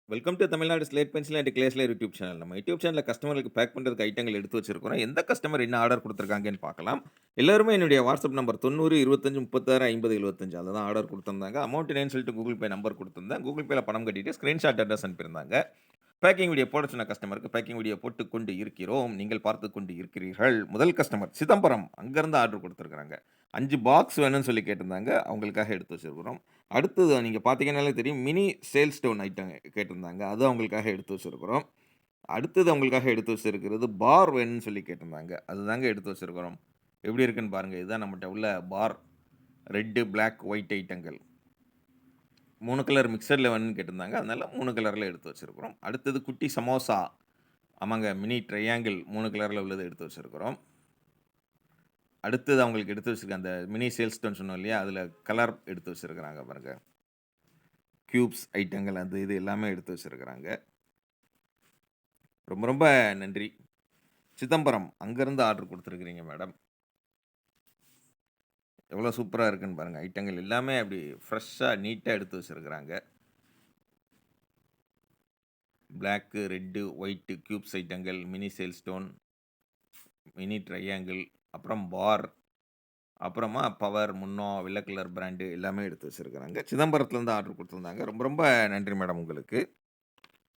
Welcome to Tamil Nadu slate pencil and கிளேஸ்லேர் YouTube channel. நம்ம YouTube சேனல்ல கஸ்டமர்களுக்கு பேக் பண்றதுக்கு ஐட்டங்கள் எடுத்து வச்சிருக்கிறோம். எந்த கஸ்டமர் என்ன ஆர்டர் குடுத்துருக்காங்கன்னு பார்க்கலாம். எல்லாருமே என்னுடைய வாட்ஸ்அப் நம்பர் 90 25 36 50 75 அதுல தான் ஆர்டர் குடுத்திருந்தாங்க. அமௌண்ட் என்னன்னு சொல்லிட்டு கூகுள் பே நம்பர் குடுத்திருந்தேன். கூகுள் பேல பணம் கட்டிட்டு ஸ்கிரீன்ஷாட் அட்ரஸ் அனுப்பியிருந்தாங்க. பேக்கிங் வீடியோ போட சொன்ன கஸ்டமருக்கு பேக்கிங் வீடியோ போட்டுக் கொண்டு இருக்கிறோம். நீங்கள் பார்த்துக் கொண்டு இருக்கிறீர்கள். முதல் கஸ்டமர் சிதம்பரம் அங்கருந்து ஆர்டர் குடுத்திருக்காங்க. 5 பாக்ஸ் வேணும்னு சொல்லி கேட்டிருந்தாங்க. அவங்களுக்காக எடுத்து வச்சிருக்கிறோம். அடுத்தது நீங்க பார்த்தீங்கன்னாலே தெரியும். மினி சேல் ஸ்டோன் ஐட்டம் கேட்டிருந்தாங்க. அது அவங்களுக்காக எடுத்து வச்சிருக்கிறோம். அடுத்தது அவங்களுக்காக எடுத்து வச்சிருக்கிறது பார் வேணும்னு சொல்லி கேட்டிருந்தாங்க. அதுதாங்க எடுத்து வச்சிருக்கிறோம். எப்படி இருக்குன்னு பாருங்க. இதுதான் நம்மட்ட உள்ள பார். ரெட், பிளாக், ஒயிட் ஐட்டங்கள். 3 கலர் மிக்ஸர்ல வேணும்னு கேட்டிருந்தாங்க. அதனால 3 கலர்ல எடுத்து வச்சிருக்கிறோம். அடுத்தது குட்டி சமோசா. ஆமாங்க. மினி ட்ரையாங்கிள் 3 கலர்ல உள்ளது எடுத்து வச்சிருக்கிறோம். அடுத்தது அவங்களுக்கு எடுத்து வச்சிருக்க அந்த மினி சேல் ஸ்டோன் சொன்னோம் இல்லையா? அதில கலர் எடுத்து வச்சிருக்கிறாங்க பாருங்க. கியூப்ஸ் ஐட்டங்கள் அது இது எல்லாமே எடுத்து வச்சிருக்கிறாங்க. ரொம்ப ரொம்ப நன்றி. சிதம்பரம் அங்கருந்து ஆர்டர் குடுத்துருக்கிறீங்க மேடம். எவ்வளோ சூப்பரா இருக்குன்னு பாருங்க. ஐட்டங்கள் எல்லாமே அப்படி ஃப்ரெஷ்ஷா, நீட்டா எடுத்து வச்சிருக்கிறாங்க. பிளாக்கு, ரெட்டு, ஒயிட்டு கியூப்ஸ் ஐட்டங்கள், mini sale stone, mini triangle, அப்புறம் பார், அப்புறமா பவர், முன்னோ, வெள்ள கலர் பிராண்டு எல்லாமே எடுத்து வச்சிருக்கிறாங்க. சிதம்பரத்துலருந்து ஆர்டர் குடுத்துருந்தாங்க. ரொம்ப ரொம்ப நன்றி மேடம் உங்களுக்கு.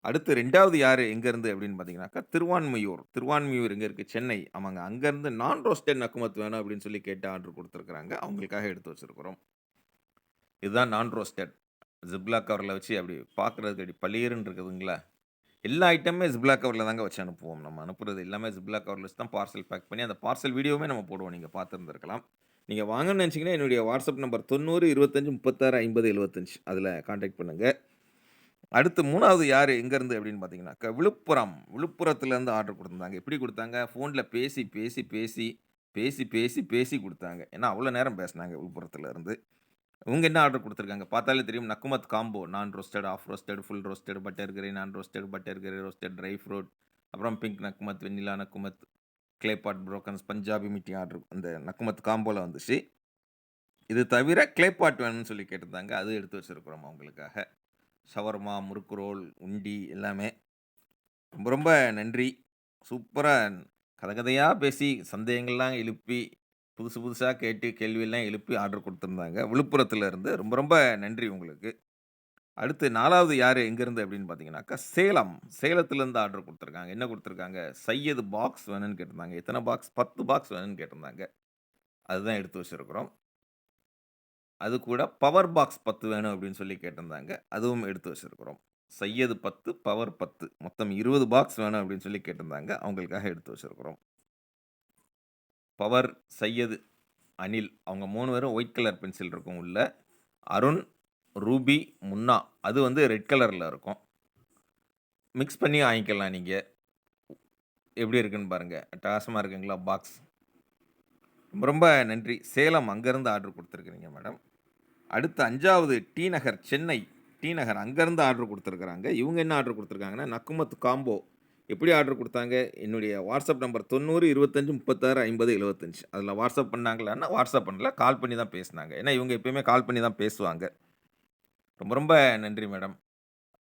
அடுத்து 2வது யாரு எங்கேருந்து அப்படின்னு பார்த்தீங்கன்னாக்கா, திருவான்மியூர். திருவான்மியூர் எங்க இருக்கு? சென்னை. ஆமாங்க. அங்கருந்து நான் ரோஸ்டட் நக்குமத் வேணும் அப்படின்னு சொல்லி கேட்டு ஆர்டர் குடுத்துருக்காங்க. அவங்களுக்காக எடுத்து வச்சிருக்கிறோம். இதுதான் நான் ரோஸ்டட். ஜிப்லாக் கவர்ல வச்சு அப்படி பார்க்குறதுக்கு அப்படி பளீருன்னு இருக்குதுங்களா? எல்லா ஐட்டமுமே ஜிப்லாக் கவர்ல தாங்க வச்சு அனுப்புவோம். நம்ம அனுப்புறது எல்லாமே ஜிப்லாக் கவர்ல வச்சு தான் பார்சல் பேக் பண்ணி, அந்த பார்சல் வீடியோவுமே நம்ம போடுவோம். நீங்க பார்த்திருந்திருக்கலாம். நீங்க வாங்கணும்னு நெனச்சீங்கன்னா, என்னுடைய வாட்ஸ்அப் நம்பர் 90 25 36 50 75 அதில கான்டாக்ட் பண்ணுங்க. அடுத்து 3வது யாரு எங்கேருந்து அப்படின்னு பார்த்தீங்கன்னாக்கா, விழுப்புரம். விழுப்புரத்துலேருந்து ஆர்டர் குடுத்துருந்தாங்க. எப்படி குடுத்தாங்க? ஃபோன்ல பேசி, பேசி, பேசி, பேசி, பேசி, பேசி குடுத்தாங்க. ஏன்னா, அவ்வளோ நேரம் பேசினாங்க விழுப்புரத்துலருந்து. இவங்க என்ன ஆர்டர் குடுத்துருக்காங்க? பார்த்தாலே தெரியும். நக்குமத் combo. Non roasted, half roasted, full roasted, butter grey, non roasted, butter grey roasted, dry fruit, அப்புறம் பிங்க் நக்குமத், வெண்ணிலா நக்குமத், கிளே பாட் புரோக்கன்ஸ், பஞ்சாபி மிட்டி ஆர்டர் அந்த நக்குமத் காம்போல வந்துச்சு. இது தவிர கிளே பாட் வேணும்னு சொல்லி கேட்டிருந்தாங்க. அது எடுத்து வச்சிருக்கிறோம் அவங்களுக்காக. ஷவர்மா, முறுக்கு ரோல், உண்டி எல்லாமே. ரொம்ப ரொம்ப நன்றி. சூப்பரா கத கதையா பேசி, சந்தேகங்கள்லாம் எழுப்பி, புதுசு புதுசா கேட்டு கேள்வியெல்லாம் எழுப்பி ஆர்டர் குடுத்துருந்தாங்க. விழுப்புரத்துல இருந்து. ரொம்ப ரொம்ப நன்றி உங்களுக்கு. அடுத்து 4வது யாரு எங்கேருந்து அப்படின்னு பார்த்தீங்கன்னாக்கா, சேலம். சேலத்துலருந்து ஆர்டர் குடுத்துருக்காங்க. என்ன குடுத்துருக்காங்க? சையது பாக்ஸ் வேணும்னு கேட்டிருந்தாங்க. எத்தன பாக்ஸ்? 10 பாக்ஸ் வேணும்னு கேட்டிருந்தாங்க. அதுதான் எடுத்து வச்சிருக்கிறோம். அது கூட பவர் பாக்ஸ் 10 வேணும் அப்படின்னு சொல்லி கேட்டிருந்தாங்க. அதுவும் எடுத்து வச்சிருக்கிறோம். சையது 10, பவர் 10 மொத்தம் 20 பாக்ஸ் வேணும் அப்படின்னு சொல்லி கேட்டிருந்தாங்க. அவங்களுக்காக எடுத்து வச்சிருக்கிறோம். பவர், சையது, அனில் அவங்க 3 பேரும் ஒயிட் கலர் பென்சில் இருக்கும் உள்ள. அருண், ரூபி, முன்னா அது வந்து ரெட் கலர்ல இருக்கும். மிக்ஸ் பண்ணி வாங்கிக்கலாம் நீங்க. எப்படி இருக்குன்னு பாருங்க. அட்டகாசமா இருக்குங்களா பாக்ஸ்? ரொம்ப ரொம்ப நன்றி. சேலம் அங்கருந்து ஆர்டர் குடுத்துருக்கிறீங்க மேடம். அடுத்து 5வது டி நகர் சென்னை. டி நகர் அங்கருந்து ஆர்டர் குடுத்துருக்காங்க. இவங்க என்ன ஆர்டர் குடுத்துருக்காங்கன்னா, நக்குமத் காம்போ. எப்படி ஆர்டர் குடுத்தாங்க? என்னுடைய வாட்ஸ்அப் நம்பர் 90 25 36 50 75 அதில வாட்ஸ்அப் பண்ணாங்களான்னா, வாட்ஸ்அப் பண்ணல. கால் பண்ணி தான் பேசுனாங்க. ஏன்னா, இவங்க எப்பயுமே கால் பண்ணி தான் பேசுவாங்க. ரொம்ப ரொம்ப நன்றி மேடம்.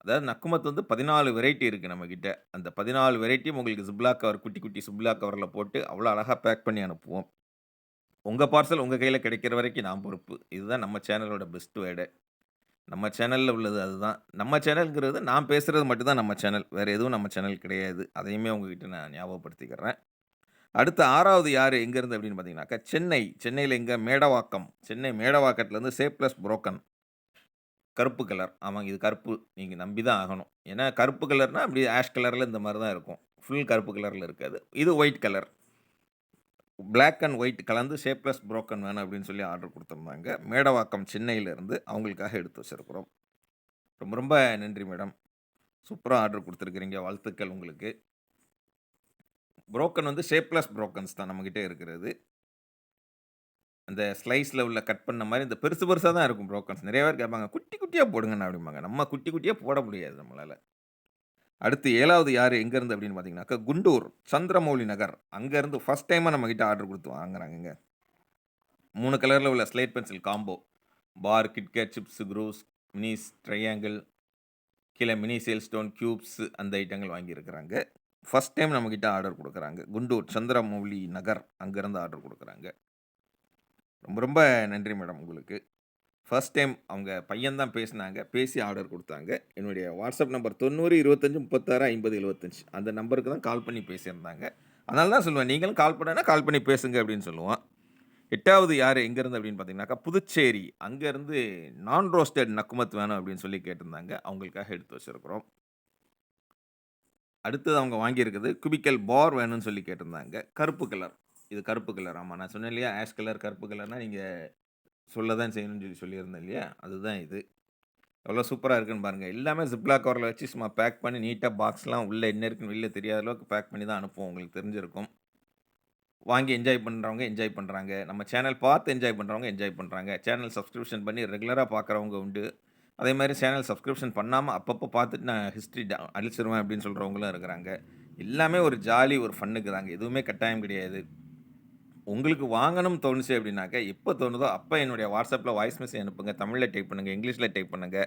அதாவது நக்குமத் வந்து 14 வெரைட்டி இருக்கு நம்மகிட்ட. அந்த 14 வெரைட்டியும் உங்களுக்கு ஜிப்லாக் கவர் குட்டி குட்டி ஜிப்லாக் கவர்ல போட்டு அவ்வளோ அழகா பேக் பண்ணி அனுப்புவோம். உங்க பார்சல் உங்க கையில கிடைக்கிற வரைக்கும் நான் பொறுப்பு. இதுதான் நம்ம சேனலோட பெஸ்ட் வேர்டே. நம்ம சேனல்ல உள்ளது அதுதான். நம்ம சேனல்ங்கிறது நான் பேசுறது மட்டும் தான் நம்ம சேனல். வேற எதுவும் நம்ம சேனல் கிடையாது. அதையுமே உங்ககிட்ட நான் ஞாபகப்படுத்திக்கிறேன். அடுத்து 6வது யாரு எங்கேருந்து அப்படின்னு பார்த்தீங்கன்னாக்கா, சென்னை. சென்னையில எங்க? மேடவாக்கம். சென்னை மேடவாக்கத்திலேருந்து சேப்ளஸ் புரோக்கன். கருப்பு கலர். ஆமாங்க. இது கருப்பு. நீங்க நம்பி தான் ஆகணும். ஏன்னா கருப்பு கலர்னா அப்படியே ஆஷ் கலர்ல இந்த மாரி தான் இருக்கும். ஃபுல் கருப்பு கலர்ல இருக்காது. இது white colour. Black and white கலந்து ஷேப்லெஸ் புரோக்கன் வேணும் அப்படின்னு சொல்லி ஆர்டர் குடுத்துருந்தாங்க. மேடவாக்கம் சென்னையிலிருந்து அவங்களுக்காக எடுத்து வச்சிருக்கிறோம். ரொம்ப ரொம்ப நன்றி மேடம். சூப்பரா ஆர்டர் குடுத்துருக்கிறீங்க. வாழ்த்துக்கள் உங்களுக்கு. புரோக்கன் வந்து ஷேப்லெஸ் புரோக்கன்ஸ் தான் நம்மகிட்ட இருக்கிறது. அந்த ஸ்லைஸ்ல உள்ள கட் பண்ண மாரி இந்த பெருசு பெருசா தான் இருக்கும் புரோக்கன்ஸ். நெறைய பேர் கேட்பாங்க, "குட்டி குட்டியா போடுங்கண்ணா" அப்படிம்பாங்க. நம்ம குட்டி குட்டியா போட முடியாது நம்மளால. அடுத்து 7வது யாரு எங்கேருந்து அப்படின்னு பார்த்தீங்கன்னாக்கா, குண்டூர் சந்திரமௌலி நகர். அங்கேருந்து ஃபர்ஸ்ட் டைமா நம்மகிட்ட ஆர்டர் குடுத்து வாங்குறாங்கங்க. 3 கலர்ல உள்ள ஸ்லேட் பென்சில் காம்போ. பார், கிட்கேட், சிப்ஸ், குரூஸ், மினிஸ், ட்ரையாங்கிள், கீழ மினி சேல் ஸ்டோன், கியூப்ஸ் அந்த ஐட்டங்கள் வாங்கியிருக்கிறாங்க. ஃபர்ஸ்ட் டைம் நம்மகிட்ட ஆர்டர் குடுக்குறாங்க. குண்டூர் சந்திரமௌலி நகர் அங்கருந்து ஆர்டர் குடுக்குறாங்க. ரொம்ப ரொம்ப நன்றி மேடம் உங்களுக்கு. ஃபர்ஸ்ட் டைம் அவங்க பையன் தான் பேசுனாங்க. பேசி ஆர்டர் குடுத்தாங்க. என்னுடைய வாட்ஸ்அப் நம்பர் 90 25 36 50 75 அந்த நம்பருக்கு தான் கால் பண்ணி பேசியிருந்தாங்க. அதனால தான் சொல்லுவேன், நீங்களும் கால் பண்ணனா கால் பண்ணி பேசுங்க அப்படின்னு சொல்லுவோம். 8வது யாரு எங்கேருந்து அப்படின்னு பார்த்தீங்கன்னாக்கா, புதுச்சேரி. அங்கேருந்து நான் ரோஸ்டட் நக்குமத் வேணும் அப்படின்னு சொல்லி கேட்டிருந்தாங்க. அவங்களுக்காக எடுத்து வச்சிருக்கிறோம். அடுத்தது அவங்க வாங்கியிருக்குது குபிக்கல் பார் வேணும்னு சொல்லி கேட்டிருந்தாங்க. கருப்பு கலர். இது கருப்பு கலர். ஆமா நான் சொன்னேன் இல்லையா? ஆஷ் கலர், கருப்பு கலர்னா நீங்க சொல்ல தான் செய்யணும்னு சொல்லி சொல்லியிருந்தேன் இல்லையா? அதுதான் இது. எவ்வளோ சூப்பரா இருக்குன்னு பாருங்க. எல்லாமே ஜிப்லாக் கவர்ல வச்சு சும்மா பேக் பண்ணி நீட்டா பாக்ஸ்லாம் உள்ள என்ன இருக்குன்னு வெளில தெரியாத அளவுக்கு பேக் பண்ணி தான் அனுப்புவோம். உங்களுக்கு தெரிஞ்சிருக்கும். வாங்கி என்ஜாய் பண்றவங்க என்ஜாய் பண்றாங்க. நம்ம சேனல் பார்த்து என்ஜாய் பண்றவங்க என்ஜாய் பண்றாங்க. சேனல் சப்ஸ்கிரிப்ஷன் பண்ணி ரெகுலரா பார்க்குறவங்க உண்டு. அதேமாரி சேனல் சப்ஸ்கிரிப்ஷன் பண்ணாம அப்பப்போ பார்த்துட்டு நான் ஹிஸ்ட்ரி அழிச்சிருவேன் அப்படின்னு சொல்றவங்களும் இருக்கிறாங்க. எல்லாமே ஒரு ஜாலி, ஒரு ஃபன்னுக்கு தாங்க. எதுவுமே கட்டாயம் கிடையாது. உங்களுக்கு வாங்கணும்னு தோணுச்சு அப்படின்னாக்க, எப்ப தோணுதோ அப்ப என்னுடைய WhatsAppல வாய்ஸ் மெசேஜ் அனுப்புங்க. தமிழ்ல டைப் பண்ணுங்க, இங்கிலீஷ்ல டைப் பண்ணுங்க.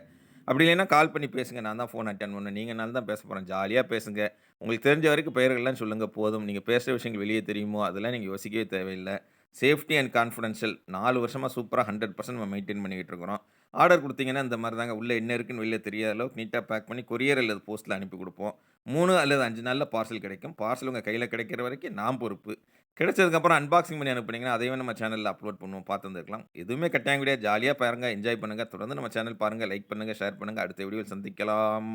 அப்படி இல்லைன்னா கால் பண்ணி பேசுங்க. நான் தான் ஃபோன் அட்டெண்ட் பண்ணுவேன். நீங்கனாலும் தான் பேச போறேன். ஜாலியா பேசுங்க. உங்களுக்கு தெரிஞ்ச வரைக்கும் பெயர்கள்லாம் சொல்லுங்க போதும். நீங்க பேசுற விஷயங்கள் வெளிய தெரியுமோ, அதெல்லாம் நீங்க யோசிக்கவே தேவையில்ல. சேஃப்டி அண்ட் கான்ஃபிடென்ஷியல் 4 வருஷமா சூப்பரா 100% நம்ம மெயின்டெயின் பண்ணிக்கிட்டு இருக்கிறோம். ஆர்டர் குடுத்தீங்கன்னா, இந்த மாரி தாங்க உள்ள என்ன இருக்குன்னு வெளில தெரியாத அளவுக்கு நீட்டா பேக் பண்ணி கொரியர் அல்லது போஸ்ட்ல அனுப்பி குடுப்போம். 3 அல்லது 5 நாள்ல பார்சல் கிடைக்கும். பார்சல் உங்க கையில கிடைக்கிற வரைக்கும் நான் பொறுப்பு. கிடைச்சதுக்கப்புறம் அன்பாக்சிங் பண்ணி அனுப்புனீங்கன்னா, அதையும் நம்ம சேனல்ல அப்லோட் பண்ணுவோம். பார்த்து வந்துருக்கலாம். எதுவுமே கட்டாயம் கிடையாது. ஜாலியா பாருங்க, என்ஜாய் பண்ணுங்க. தொடர்ந்து நம்ம சேனல் பாருங்க, லைக் பண்ணுங்க, ஷேர் பண்ணுங்க. அடுத்த வீடியோவில் சந்திக்கலாம்.